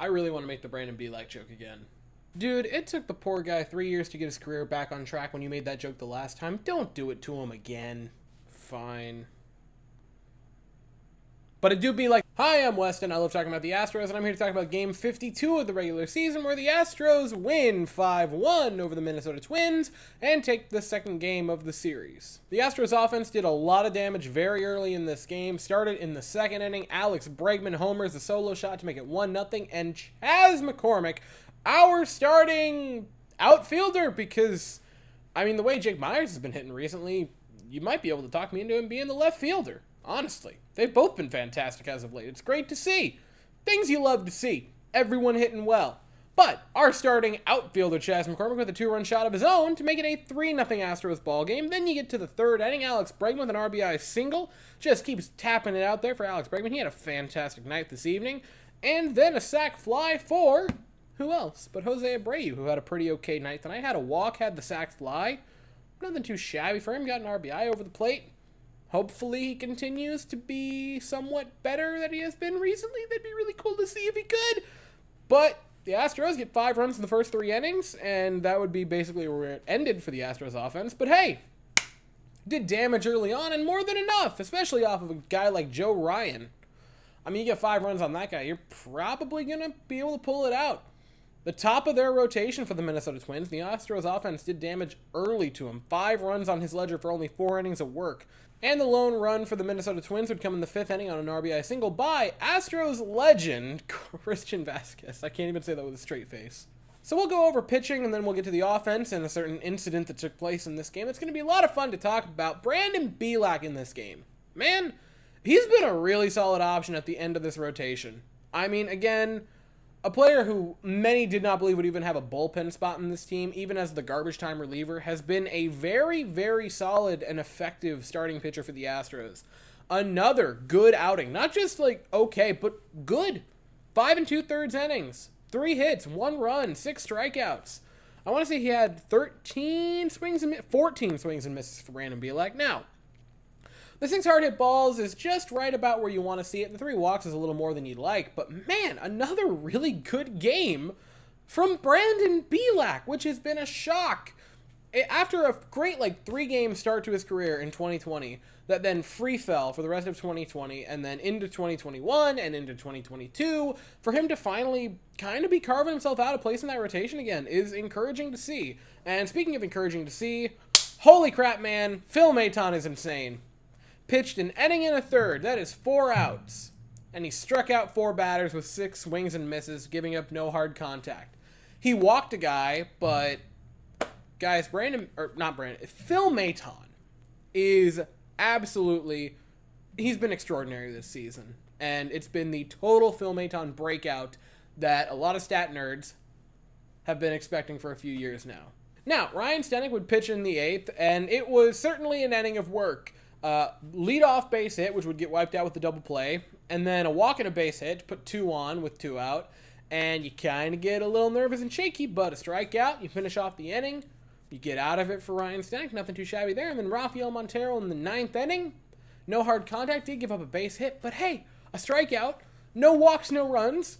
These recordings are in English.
I really want to make the Brandon Belak joke again. Dude, it took the poor guy 3 years to get his career back on track when you made that joke the last time. Don't do it to him again. Fine. But it do be like, hi, I'm Weston. I love talking about the Astros, and I'm here to talk about Game 52 of the regular season, where the Astros win 5-1 over the Minnesota Twins and take the second game of the series. The Astros offense did a lot of damage very early in this game. Started in the second inning. Alex Bregman homers a solo shot to make it 1-0, and Chas McCormick, our starting outfielder, because, I mean, the way Jake Myers has been hitting recently, you might be able to talk me into him being the left fielder. Honestly, they've both been fantastic as of late. It's great to see. Things you love to see. Everyone hitting well. But our starting outfielder, Chas McCormick, with a 2-run shot of his own to make it a 3-0 Astros ball game. Then you get to the third inning. Alex Bregman with an RBI single. Just keeps tapping it out there for Alex Bregman. He had a fantastic night this evening. And then a sac fly for who else but Jose Abreu, who had a pretty okay night tonight. Had a walk, had the sac fly. Nothing too shabby for him. Got an RBI over the plate. Hopefully he continues to be somewhat better than he has been recently. That'd be really cool to see if he could. But the Astros get 5 runs in the first 3 innings, and that would be basically where it ended for the Astros offense. But hey, did damage early on, and more than enough, especially off of a guy like Joe Ryan. I mean, you get 5 runs on that guy, you're probably going to be able to pull it out. The top of their rotation for the Minnesota Twins, the Astros offense did damage early to him. 5 runs on his ledger for only 4 innings of work. And the lone run for the Minnesota Twins would come in the 5th inning on an RBI single by Astros legend, Christian Vasquez. I can't even say that with a straight face. So we'll go over pitching, and then we'll get to the offense and a certain incident that took place in this game. It's going to be a lot of fun to talk about. Brandon Belak in this game. Man, he's been a really solid option at the end of this rotation. I mean, again, a player who many did not believe would even have a bullpen spot in this team, even as the garbage time reliever, has been a very, very solid and effective starting pitcher for the Astros. Another good outing. Not just like okay, but good. 5 2/3 innings. 3 hits, 1 run, 6 strikeouts. I want to say he had 14 swings and 14 swings and misses for Brandon Belak. Now, the 6 hard hit balls is just right about where you want to see it. The 3 walks is a little more than you'd like, but man, another really good game from Brandon Belak, which has been a shock. After a great 3-game start to his career in 2020, that then free fell for the rest of 2020 and then into 2021 and into 2022, for him to finally kind of be carving himself out a place in that rotation again is encouraging to see. And speaking of encouraging to see, holy crap, man, Phil Maton is insane. Pitched an inning and a third. That is 4 outs. And he struck out 4 batters with 6 swings and misses, giving up no hard contact. He walked a guy, but guys, Phil Maton is absolutely, he's been extraordinary this season. And it's been the total Phil Maton breakout that a lot of stat nerds have been expecting for a few years now. Now, Ryan Stenek would pitch in the 8th, and it was certainly an inning of work. Lead-off base hit, which would get wiped out with the double play, and then a walk and a base hit to put 2 on with 2 out, and you kind of get a little nervous and shaky, but a strikeout, you finish off the inning, you get out of it for Ryan Stenek, nothing too shabby there, and then Rafael Montero in the 9th inning, no hard contact, did give up a base hit, but hey, a strikeout, no walks, no runs.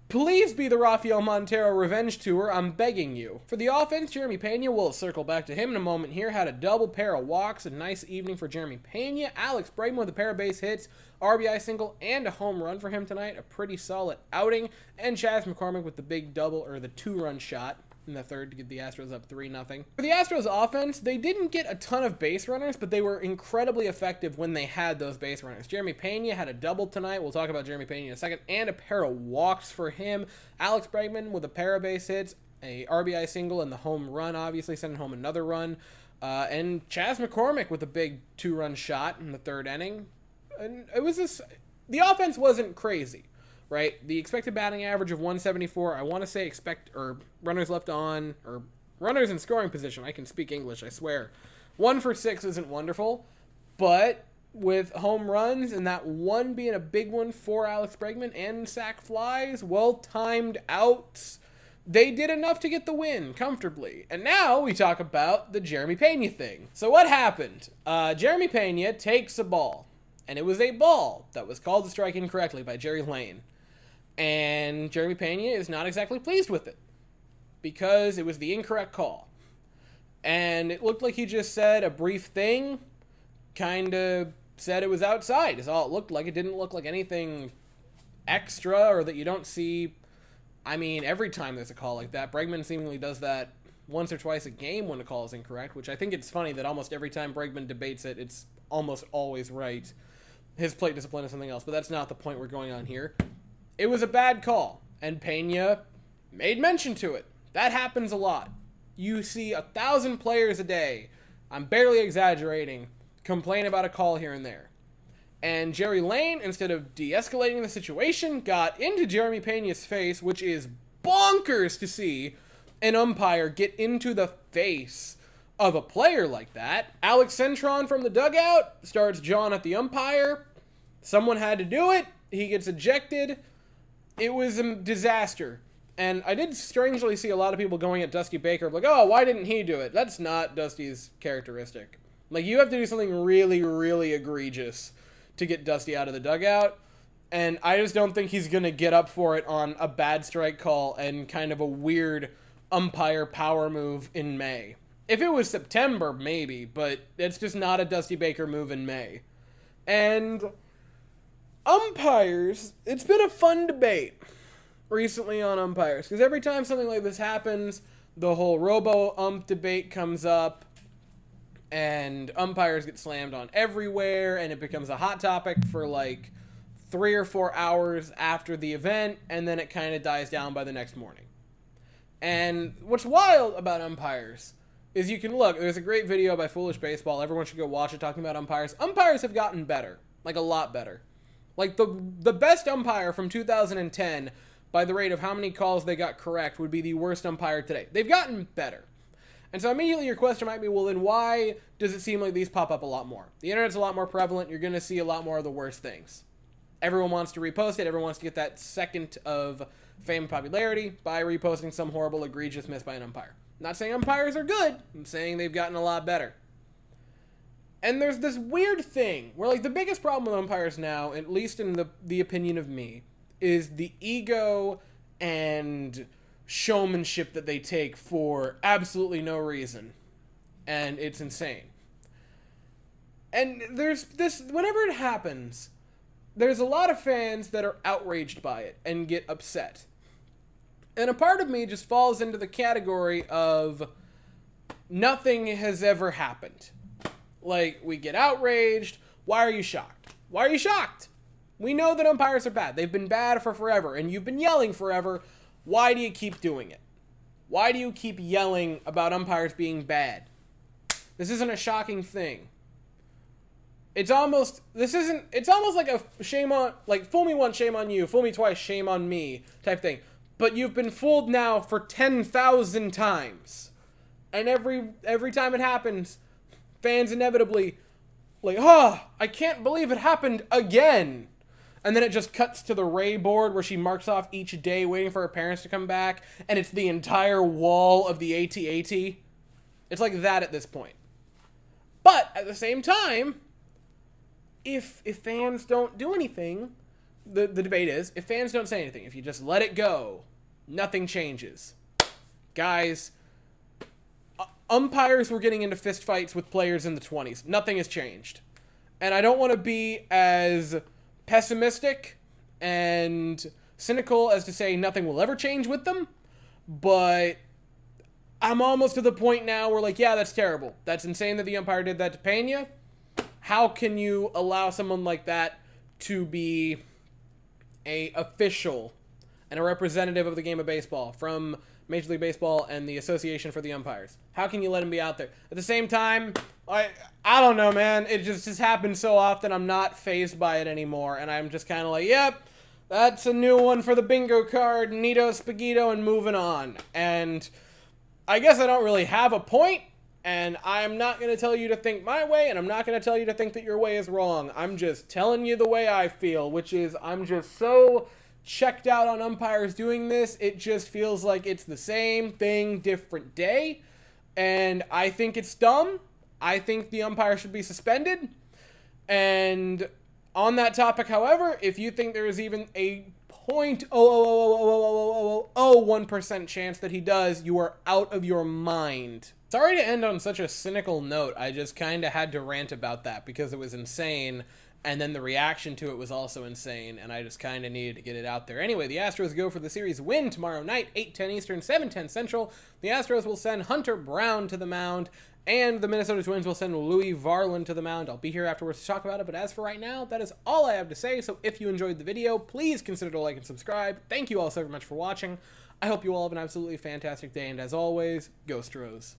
Please be the Rafael Montero revenge tour, I'm begging you. For the offense, Jeremy Pena, we'll circle back to him in a moment here, had a double pair of walks, a nice evening for Jeremy Pena. Alex Bregman with a pair of base hits, RBI single, and a home run for him tonight, a pretty solid outing. And Chas McCormick with the big double, or the 2-run shot in the 3rd to get the Astros up 3-0. For the Astros offense, they didn't get a ton of base runners, but they were incredibly effective when they had those base runners. Jeremy Pena had a double tonight. We'll talk about Jeremy Pena in a second, and a pair of walks for him. Alex Bregman with a pair of base hits, a RBI single, and the home run, obviously sending home another run. And Chas McCormick with a big 2-run shot in the 3rd inning. And it was just, the offense wasn't crazy. Right, the expected batting average of 174, I want to say runners left on, or runners in scoring position, I can speak English, I swear. 1 for 6 isn't wonderful, but with home runs, and that one being a big one for Alex Bregman, and sac flies, well-timed outs, they did enough to get the win comfortably. And now we talk about the Jeremy Pena thing. So what happened? Jeremy Pena takes a ball, and it was a ball that was called a strike incorrectly by Jerry Lane. And Jeremy Pena is not exactly pleased with it because it was the incorrect call. And it looked like he just said a brief thing, kind of said it was outside is all it looked like. It didn't look like anything extra or that you don't see. I mean, every time there's a call like that, Bregman seemingly does that once or twice a game when a call is incorrect, which I think it's funny that almost every time Bregman debates it, it's almost always right. His plate discipline is something else, but that's not the point we're going on here. It was a bad call, and Pena made mention to it. That happens a lot. You see 1,000 players a day, I'm barely exaggerating, complain about a call here and there. And Jerry Lane, instead of de-escalating the situation, got into Jeremy Pena's face, which is bonkers to see an umpire get into the face of a player like that. Alex Cintron from the dugout starts jawing at the umpire. Someone had to do it. He gets ejected. It was a disaster. And I did strangely see a lot of people going at Dusty Baker, like, oh, why didn't he do it? That's not Dusty's characteristic. Like, you have to do something really, really egregious to get Dusty out of the dugout, and I just don't think he's going to get up for it on a bad strike call and kind of a weird umpire power move in May. If it was September, maybe, but it's just not a Dusty Baker move in May. And umpires, it's been a fun debate recently on umpires, because every time something like this happens, the whole robo-ump debate comes up, and umpires get slammed on everywhere, and it becomes a hot topic for like 3 or 4 hours after the event, and then it kind of dies down by the next morning. And what's wild about umpires is you can look, there's a great video by Foolish Baseball, everyone should go watch it, talking about umpires. Umpires have gotten better, like a lot better. Like the best umpire from 2010, by the rate of how many calls they got correct, would be the worst umpire today. They've gotten better. And so immediately your question might be, well, then why does it seem like these pop up a lot more? The internet's a lot more prevalent. You're going to see a lot more of the worst things. Everyone wants to repost it. Everyone wants to get that second of fame and popularity by reposting some horrible, egregious miss by an umpire. I'm not saying umpires are good. I'm saying they've gotten a lot better. And there's this weird thing where, like, the biggest problem with umpires now, at least in the opinion of me, is the ego and showmanship that they take for absolutely no reason. And it's insane. And there's this, whenever it happens, there's a lot of fans that are outraged by it and get upset. And a part of me just falls into the category of nothing has ever happened. Like, we get outraged. Why are you shocked? Why are you shocked? We know that umpires are bad. They've been bad for forever, and you've been yelling forever. Why do you keep doing it? Why do you keep yelling about umpires being bad? This isn't a shocking thing. It's almost like a shame on, like, fool me once, shame on you, fool me twice, shame on me type thing. But you've been fooled now for 10,000 times. And every time it happens, fans inevitably, like, oh, I can't believe it happened again. And then it just cuts to the Ray board where she marks off each day waiting for her parents to come back, and it's the entire wall of the AT-AT. It's like that at this point. But at the same time, if fans don't do anything, the debate is, if fans don't say anything, if you just let it go, nothing changes. Guys, umpires were getting into fistfights with players in the 20s. Nothing has changed. And I don't want to be as pessimistic and cynical as to say nothing will ever change with them, but I'm almost to the point now where, like, yeah, that's terrible. That's insane that the umpire did that to Pena. How can you allow someone like that to be a official and a representative of the game of baseball from Major League Baseball and the Association for the Umpires? How can you let him be out there? At the same time, I don't know, man. It just happens so often, I'm not fazed by it anymore. And I'm just kind of like, yep, that's a new one for the bingo card, neato spaghetto, and moving on. And I guess I don't really have a point, and I'm not going to tell you to think my way, and I'm not going to tell you to think that your way is wrong. I'm just telling you the way I feel, which is I'm just so checked out on umpires doing this. It just feels like it's the same thing, different day. And I think it's dumb. I think the umpire should be suspended. And on that topic, however, if you think there is even a 0.0000001% chance that he does, you are out of your mind. Sorry to end on such a cynical note. I just kind of had to rant about that because it was insane, and then the reaction to it was also insane, and I just kind of needed to get it out there. Anyway, the Astros go for the series win tomorrow night, 8:10 Eastern, 7:10 Central. The Astros will send Hunter Brown to the mound, and the Minnesota Twins will send Louis Varland to the mound. I'll be here afterwards to talk about it, but as for right now, that is all I have to say. So if you enjoyed the video, please consider to like and subscribe. Thank you all so very much for watching. I hope you all have an absolutely fantastic day, and as always, go Astros.